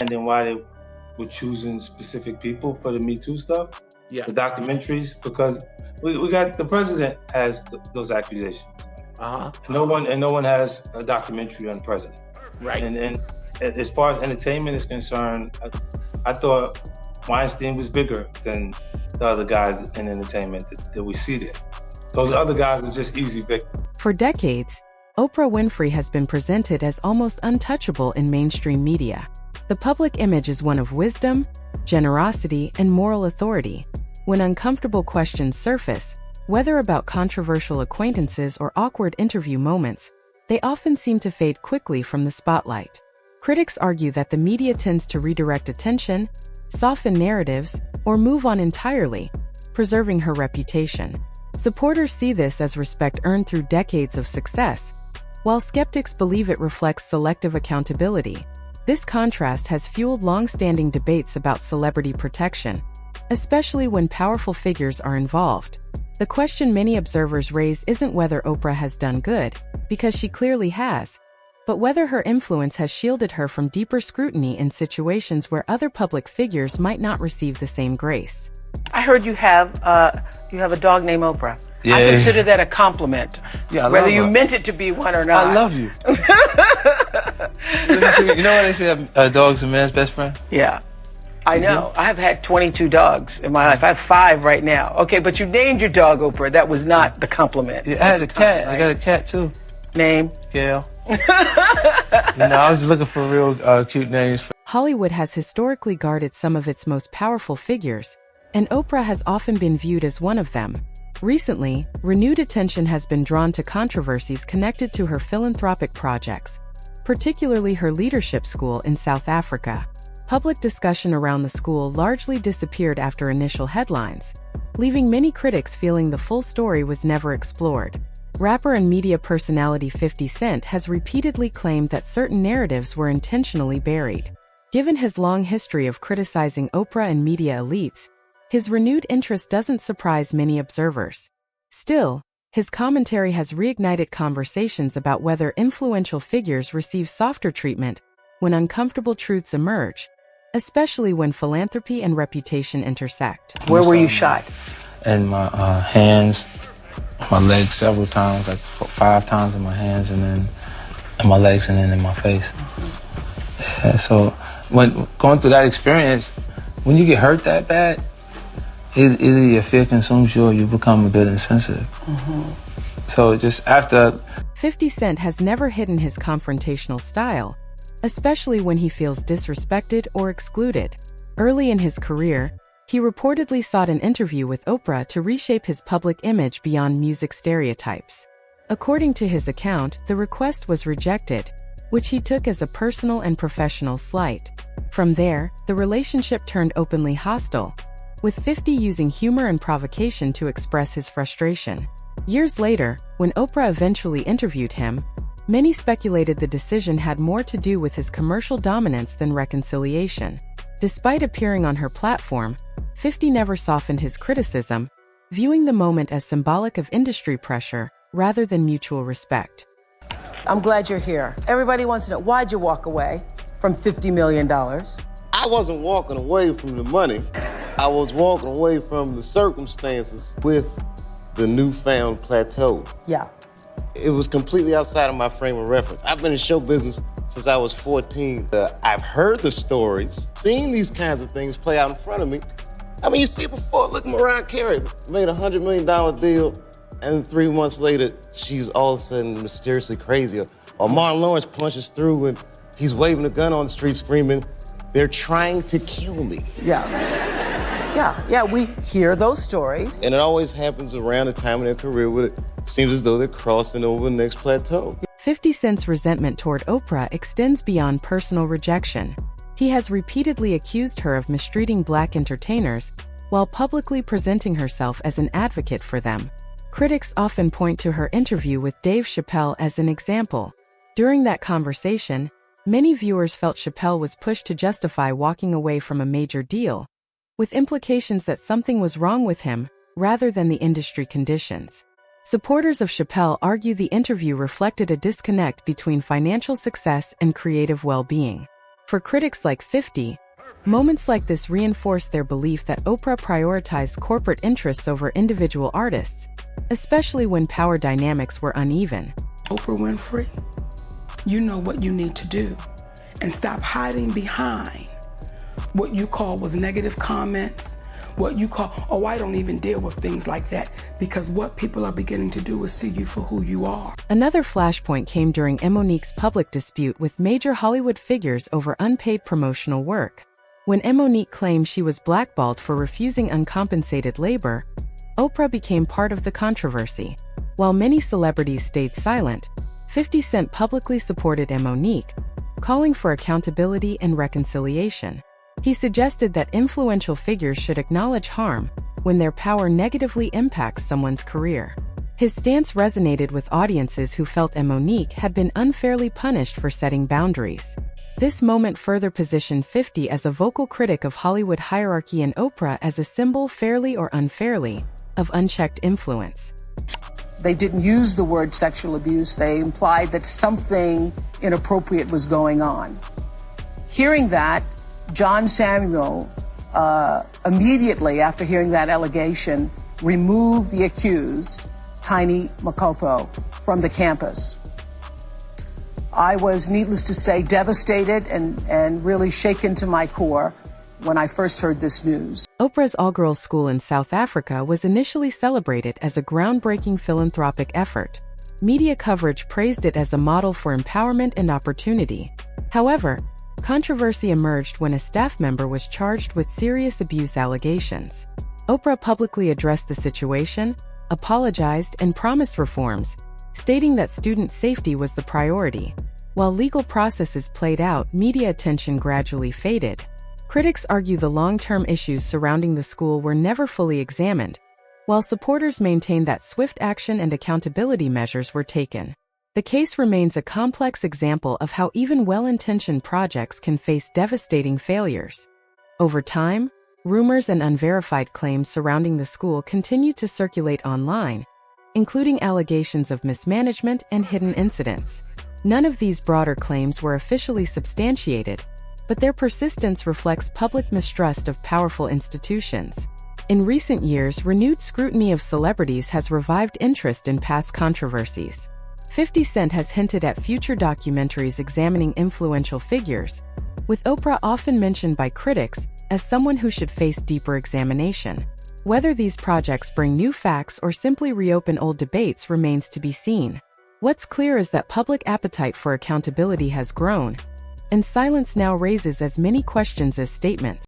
and then why they were choosing specific people for the Me Too stuff, Yeah. the documentaries, because we got the president has those accusations. No one has a documentary on the president. Right. And as far as entertainment is concerned, I thought Weinstein was bigger than the other guys in entertainment that we see there. Those other guys are just easy victims. For decades, Oprah Winfrey has been presented as almost untouchable in mainstream media. The public image is one of wisdom, generosity, and moral authority. When uncomfortable questions surface, whether about controversial acquaintances or awkward interview moments, they often seem to fade quickly from the spotlight. Critics argue that the media tends to redirect attention, soften narratives, or move on entirely, preserving her reputation. Supporters see this as respect earned through decades of success, while skeptics believe it reflects selective accountability. This contrast has fueled long-standing debates about celebrity protection, especially when powerful figures are involved. The question many observers raise isn't whether Oprah has done good, because she clearly has, but whether her influence has shielded her from deeper scrutiny in situations where other public figures might not receive the same grace. I heard you have a dog named Oprah. Yeah. I consider that a compliment. Yeah, whether you meant it to be one or not. I love you. You know what they say, a dog's a man's best friend? Yeah. I know. I have had 22 dogs in my life. I have 5 right now. Okay, but you named your dog Oprah. That was not the compliment. Yeah, I had a cat. Right? I got a cat too. Name? Gail. I was just looking for real cute names. Hollywood has historically guarded some of its most powerful figures, and Oprah has often been viewed as one of them. Recently, renewed attention has been drawn to controversies connected to her philanthropic projects, particularly her leadership school in South Africa. Public discussion around the school largely disappeared after initial headlines, leaving many critics feeling the full story was never explored. Rapper and media personality 50 Cent has repeatedly claimed that certain narratives were intentionally buried. Given his long history of criticizing Oprah and media elites, his renewed interest doesn't surprise many observers. Still, his commentary has reignited conversations about whether influential figures receive softer treatment when uncomfortable truths emerge, especially when philanthropy and reputation intersect. Where were you shot? In my hands, my legs several times, like 5 times in my hands, and then in my legs, and then in my face. Yeah, so when going through that experience, when you get hurt that bad, either your fear consumes you or you become a bit insensitive. So just after... 50 Cent has never hidden his confrontational style, especially when he feels disrespected or excluded. Early in his career, he reportedly sought an interview with Oprah to reshape his public image beyond music stereotypes. According to his account, the request was rejected, which he took as a personal and professional slight. From there, the relationship turned openly hostile, with 50 using humor and provocation to express his frustration. Years later, when Oprah eventually interviewed him, many speculated the decision had more to do with his commercial dominance than reconciliation. Despite appearing on her platform, 50 never softened his criticism, viewing the moment as symbolic of industry pressure rather than mutual respect. I'm glad you're here. Everybody wants to know, why'd you walk away from $50 million? I wasn't walking away from the money. I was walking away from the circumstances with the newfound plateau. Yeah. It was completely outside of my frame of reference. I've been in show business since I was 14. I've heard the stories, seen these kinds of things play out in front of me. I mean, you see it before. Look, Mariah Carey made a $100 million deal, and 3 months later, she's all of a sudden mysteriously crazy. Or Martin Lawrence punches through and he's waving a gun on the street screaming, "They're trying to kill me." Yeah, we hear those stories. And it always happens around the time of their career where it seems as though they're crossing over the next plateau. 50 Cent's resentment toward Oprah extends beyond personal rejection. He has repeatedly accused her of mistreating Black entertainers while publicly presenting herself as an advocate for them. Critics often point to her interview with Dave Chappelle as an example. During that conversation, many viewers felt Chappelle was pushed to justify walking away from a major deal, with implications that something was wrong with him rather than the industry conditions. Supporters of Chappelle argue the interview reflected a disconnect between financial success and creative well-being. For critics like 50, moments like this reinforce their belief that Oprah prioritized corporate interests over individual artists, especially when power dynamics were uneven. Oprah Winfrey, you know what you need to do, and stop hiding behind what you call was negative comments, what you call, oh, I don't even deal with things like that, because what people are beginning to do is see you for who you are. Another flashpoint came during Monique's public dispute with major Hollywood figures over unpaid promotional work. When Monique claimed she was blackballed for refusing uncompensated labor, Oprah became part of the controversy. While many celebrities stayed silent, 50 Cent publicly supported Monique, calling for accountability and reconciliation. He suggested that influential figures should acknowledge harm when their power negatively impacts someone's career. His stance resonated with audiences who felt Monique had been unfairly punished for setting boundaries. This moment further positioned 50 as a vocal critic of Hollywood hierarchy and Oprah as a symbol, fairly or unfairly, of unchecked influence. They didn't use the word sexual abuse. They implied that something inappropriate was going on. Hearing that, John Samuel, immediately after hearing that allegation, removed the accused, Tiny Makopo, from the campus. I was, needless to say, devastated and really shaken to my core when I first heard this news. Oprah's all-girls school in South Africa was initially celebrated as a groundbreaking philanthropic effort. Media coverage praised it as a model for empowerment and opportunity. However, controversy emerged when a staff member was charged with serious abuse allegations. Oprah publicly addressed the situation, apologized, and promised reforms, stating that student safety was the priority. While legal processes played out, media attention gradually faded. Critics argue the long-term issues surrounding the school were never fully examined, while supporters maintain that swift action and accountability measures were taken. The case remains a complex example of how even well-intentioned projects can face devastating failures. Over time, rumors and unverified claims surrounding the school continued to circulate online, including allegations of mismanagement and hidden incidents. None of these broader claims were officially substantiated, but their persistence reflects public mistrust of powerful institutions. In recent years, renewed scrutiny of celebrities has revived interest in past controversies. 50 Cent has hinted at future documentaries examining influential figures, with Oprah often mentioned by critics as someone who should face deeper examination. Whether these projects bring new facts or simply reopen old debates remains to be seen. What's clear is that public appetite for accountability has grown, and silence now raises as many questions as statements.